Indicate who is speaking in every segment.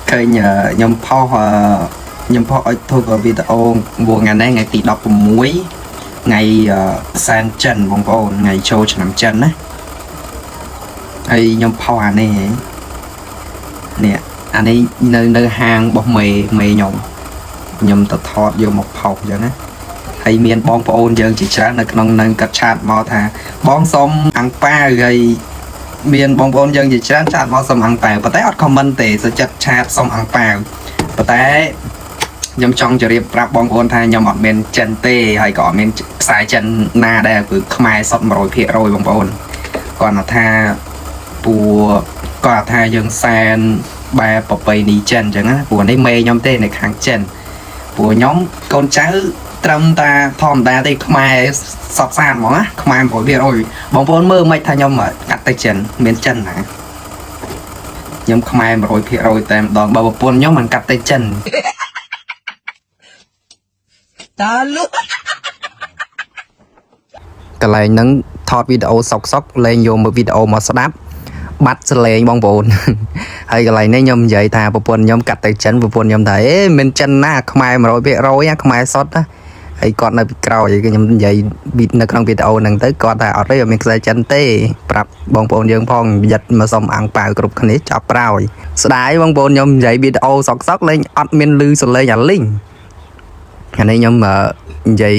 Speaker 1: เคยnhầmพ่อឲ្យធ្វើវីដេអូមួយថ្ងៃទី16ថ្ងៃសែនចិនបងប្អូនថ្ងៃចូលឆ្នាំចិនណាហើយខ្ញុំផុសអានេះអានេះនៅហាងរបស់មេខ្ញុំទៅថតយកមកផុសអញ្ចឹងណាហើយមានបងប្អូនយើងជាច្រើននៅក្នុងនឹងកាត់ឆាតមកថាបងសុំអាំងប៉ាវហើយមានបងប្អូនយើងជាច្រើនឆាតមកសុំអាំងប៉ាវប៉ុន្តែអត់ខមមិនទេសុចិត្តឆាតសុំអាំងប៉ាវប៉ុន្តែខ្ញុំចង់ជម្រាបប្រាប់បងប្អូនថាខ្ញុំអត់មានចិនទេហើយក៏អត់មានខ្សែចិនណាដែរគឺខ្មែរសុទ្ធ 100% បងប្អូនគាត់ថាគាត់ថាយើងសែនបែបប្រពៃណីចិនអញ្ចឹងណាព្រោះនេះមេខ្ញុំទេនៅខាងចិនព្រោះខ្ញុំកូនចៅត្រឹមតាធម្មតាទេខ្មែរសពសានហ្មងណាខ្មែរ 100% បងប្អូនមើលមិនថាខ្ញុំកាត់ទៅចិនមានចិនណាខ្ញុំខ្មែរ 100% តែម្ដងបើប្រពន្ធខ្ញុំមិនកាត់ទៅចិនតាលុកន្លែងហ្នឹងថតវីដេអូសុកលេងយកមើលវីដេអូមកស្ដាប់បាត់សលេងបងប្អូនហើយកន្លែងនេះខ្ញុំនិយាយថាប្រពន្ធខ្ញុំកាត់ទៅចិនប្រពន្ធខ្ញុំថាមិនចិនណាខ្មែរ 100% ខ្មែរសុទ្ធហើយគាត់នៅពីក្រោយខ្ញុំនិយាយនៅក្នុងវីដេអូហ្នឹងទៅគាត់ថាអត់ទេអត់មានខ្សែចិនទេប្រាប់បងប្អូនយើងផងប្រយ័ត្នមកសុំអាំងប៉ាវគ្រប់គ្នាចាប់ប្រោយស្ដាយបងប្អូនខ្ញុំនិយាយវីដេអូសុកលេងអត់មានលឺសលេងអាលីងអានេះខ្ញុំនិយាយ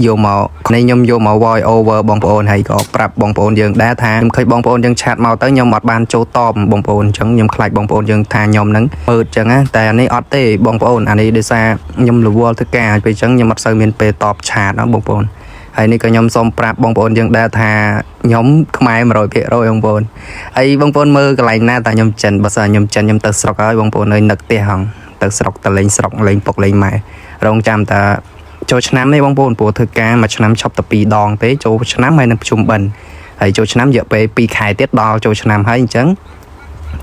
Speaker 1: យកមកខ្ញុំយកមក voice over បងប្អូនហើយក៏ប្រាប់បងប្អូនយើងដែរថាខ្ញុំឃើញបងប្អូនយើងឆាតមកទៅខ្ញុំអត់បានចូលតបបងប្អូនអញ្ចឹងខ្ញុំខ្លាចបងប្អូនយើងថាខ្ញុំហ្នឹងមើលអញ្ចឹងណាតែអានេះអត់ទេបងប្អូនអានេះដោយសារខ្ញុំរវល់ធ្វើការពេលអញ្ចឹងខ្ញុំអត់សូវមានពេលតបឆាតណាបងប្អូនហើយនេះក៏ខ្ញុំសូមប្រាប់បងប្អូនយើងដែរថាខ្ញុំខ្មែរ 100% បងប្អូនហើយបងប្អូនមើលកន្លែងណាតែខ្ញុំចិនបើសិនខ្ញុំចិនខ្ញុំទៅស្រុកហើយបងប្អូននៅនឹកផ្ទះហងទៅស្រុកទៅលេងស្រុកលេងពុកលេងម៉ែរងចាំតាចូលឆ្នាំនេះបងប្អូនព្រោះធ្វើការមួយឆ្នាំឈប់តែ2ដងទេចូលឆ្នាំហើយនឹងប្រជុំបិណ្ឌហើយចូលឆ្នាំរយៈពេល2ខែទៀតដល់ចូលឆ្នាំហើយអញ្ចឹង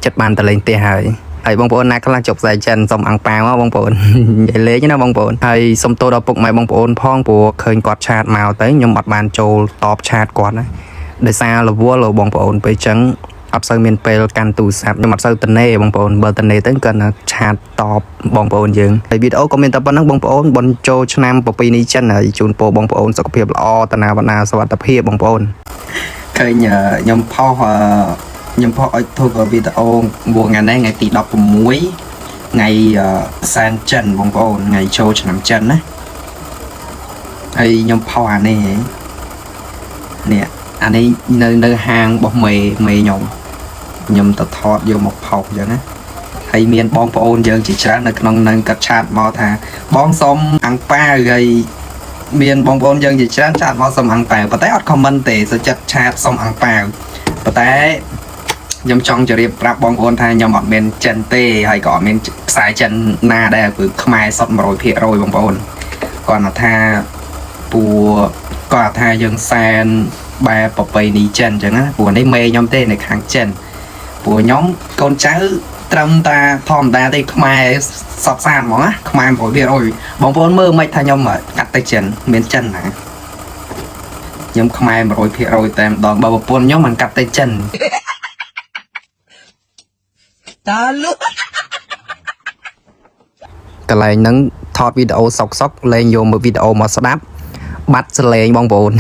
Speaker 1: ចិត្តបានទៅលេងផ្ទះហើយបងប្អូនណាខ្លះជប់ខ្សែចិនសុំអាំងប៉ាវបងប្អូននិយាយលេងណាបងប្អូនហើយសុំទោសដល់ពុកម៉ែបងប្អូនផងព្រោះឃើញគាត់ឆាតមកទៅខ្ញុំអត់បានចូលតបឆាតគាត់ណាដោយសាររវល់បងប្អូនពេលអញ្ចឹងអត់សូវមានពេលកាន់ទូរស័ព្ទខ្ញុំអត់សូវតនេបងប្អូនបើតនេទៅគាត់ឆាតតបបងប្អូនយើងហើយវីដេអូក៏មានតែប៉ុណ្្នឹងបងប្អូនបនចូលឆ្នាំប្រពៃណីចិនហើយជូនពរបងប្អូនសុខភាពល្អតាណាវណ្ណាសុវត្ថិភាពបងប្អូនឃើញខ្ញុំផុសឲ្យធ្វើវីដេអូមួយថ្ងៃទី16ថ្ងៃសែនចិនបងប្អូនថ្ងៃចូលឆ្នាំចិនណាហើយខ្ញុំផុសអានេះអានេះនៅហាងរបស់មេខ្ញុំទៅថតយកមកផុសអញ្ចឹងណាហើយមានបងប្អូនយើងជាច្រើននៅក្នុងនឹងកាត់ឆាតមកថាបងសុំអាំងប៉ាវហើយមានបងប្អូនយើងជាច្រើនឆាតមកសុំអាំងប៉ាវប៉ុន្តែអត់ខមមិនទេសុចិត្តឆាតសុំអាំងប៉ាវប៉ុន្តែខ្ញុំចង់ជម្រាបប្រាប់បងប្អូនថាខ្ញុំអត់មានចិនទេហើយក៏អត់មានខ្សែចិនណាដែរគឺខ្មែរសុទ្ធ 100% បងប្អូនគាត់ថាគាត់ថាយើងសែនបែបប្រពៃណីចិនអញ្ចឹងណាព្រោះនេះមេខ្ញុំទេនៅខាងចិនព្រោះខ្ញុំកូនចៅត្រឹមតាធម្មតាទេខ្មែរសពសានហ្មងណាខ្មែរ 100% បងប្អូនមើលមិនថាខ្ញុំកាត់ទៅចិនមានចិនណាខ្ញុំខ្មែរ 100% តែម្ដងបើប្រពន្ធខ្ញុំមិនកាត់ទៅចិនតាលុកន្លែងហ្នឹងថតវីដេអូសុកលេងយកមើលវីដេអូមកស្ដាប់បាត់សលេងបងប្អូន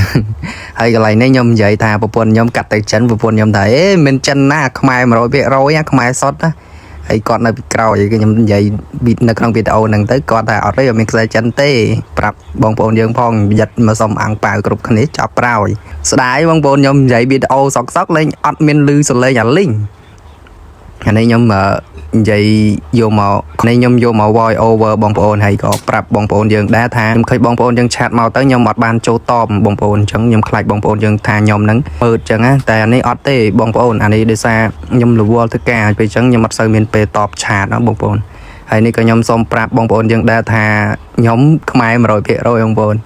Speaker 1: ហើយកន្លែងនេះខ្ញុំនិយាយថាប្រពន្ធខ្ញុំកាត់ទៅចិនប្រពន្ធខ្ញុំថាមិនចិនណាខ្មែរ 100% ខ្មែរសុទ្ធណាហើយគាត់នៅពីក្រោយខ្ញុំនិយាយនៅក្នុងវីដេអូហ្នឹងទៅគាត់ថាអត់ទេអត់មានខ្សែចិនទេប្រាប់បងប្អូនយើងផងប្រយ័ត្នមកសុំអាំងប៉ាវគ្រប់គ្នាចាប់ប្រោយស្ដាយបងប្អូនខ្ញុំនិយាយវីដេអូសុកលេងអត់មានលឺសលេងអាលីងអានេះខ្ញុំនិយាយយកមកខ្ញុំយកមក voice over បងប្អូនហើយក៏ប្រាប់បងប្អូនយើងដែរថាខ្ញុំឃើញបងប្អូនយើងឆាតមកទៅខ្ញុំអត់បានចូលតបបងប្អូនអញ្ចឹងខ្ញុំខ្លាចបងប្អូនយើងថាខ្ញុំហ្នឹងមើលអញ្ចឹងណាតែអានេះអត់ទេបងប្អូនអានេះដោយសារខ្ញុំរវល់ធ្វើការពេលអញ្ចឹងខ្ញុំអត់សូវមានពេលតបឆាតណាបងប្អូនហើយនេះក៏ខ្ញុំសូមប្រាប់បងប្អូនយើងដែរថាខ្ញុំខ្មែរ 100% បងប្អូន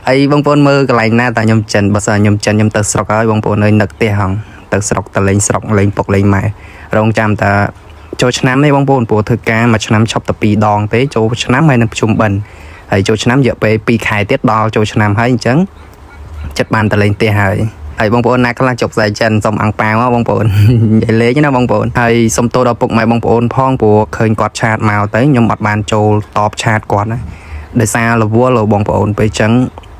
Speaker 1: ហើយបងប្អូនមើលកន្លែងណាតែខ្ញុំចិនបើសិនខ្ញុំចិនខ្ញុំទៅស្រុកហើយបងប្អូននៅនឹកផ្ទះហងទៅស្រុកទៅលេងស្រុកលេងពុកលេងម៉ែរងចាំតាចូលឆ្នាំនេះបងប្អូនព្រោះធ្វើការមួយឆ្នាំឈប់តែ2ដងទេចូលឆ្នាំហើយនឹងប្រជុំបិណ្ឌហើយចូលឆ្នាំរយៈពេល2ខែទៀតដល់ចូលឆ្នាំហើយអញ្ចឹងចិត្តបានទៅលេងផ្ទះហើយ ហើយបងប្អូនណាខ្លះជប់ស្អែកចិនសុំអាំងប៉ាវមកបងប្អូន និយាយលេងណាបងប្អូនហើយសុំទោសដល់ពុកម៉ែបងប្អូនផងព្រោះឃើញគាត់ឆាតមកទៅខ្ញុំអត់បានចូលតបឆាតគាត់ណាដោយសាររវល់បងប្អូនពេលអញ្ចឹង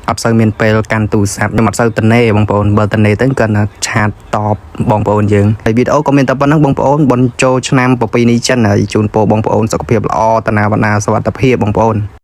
Speaker 1: អត់សូវមានពេលកាន់ទូរស័ព្ទខ្ញុំអត់សូវតនេបងប្អូនបើតនេទៅគាត់ឆាតតបបងប្អូនយើងហើយវីដេអូក៏មានតែប៉ុណ្្នឹងបងប្អូនបនចូលឆ្នាំប្រពៃណីចិនហើយជូនពរបងប្អូនសុខភាពល្អតាណាបណ្ណាសុវត្ថិភាពបងប្អូន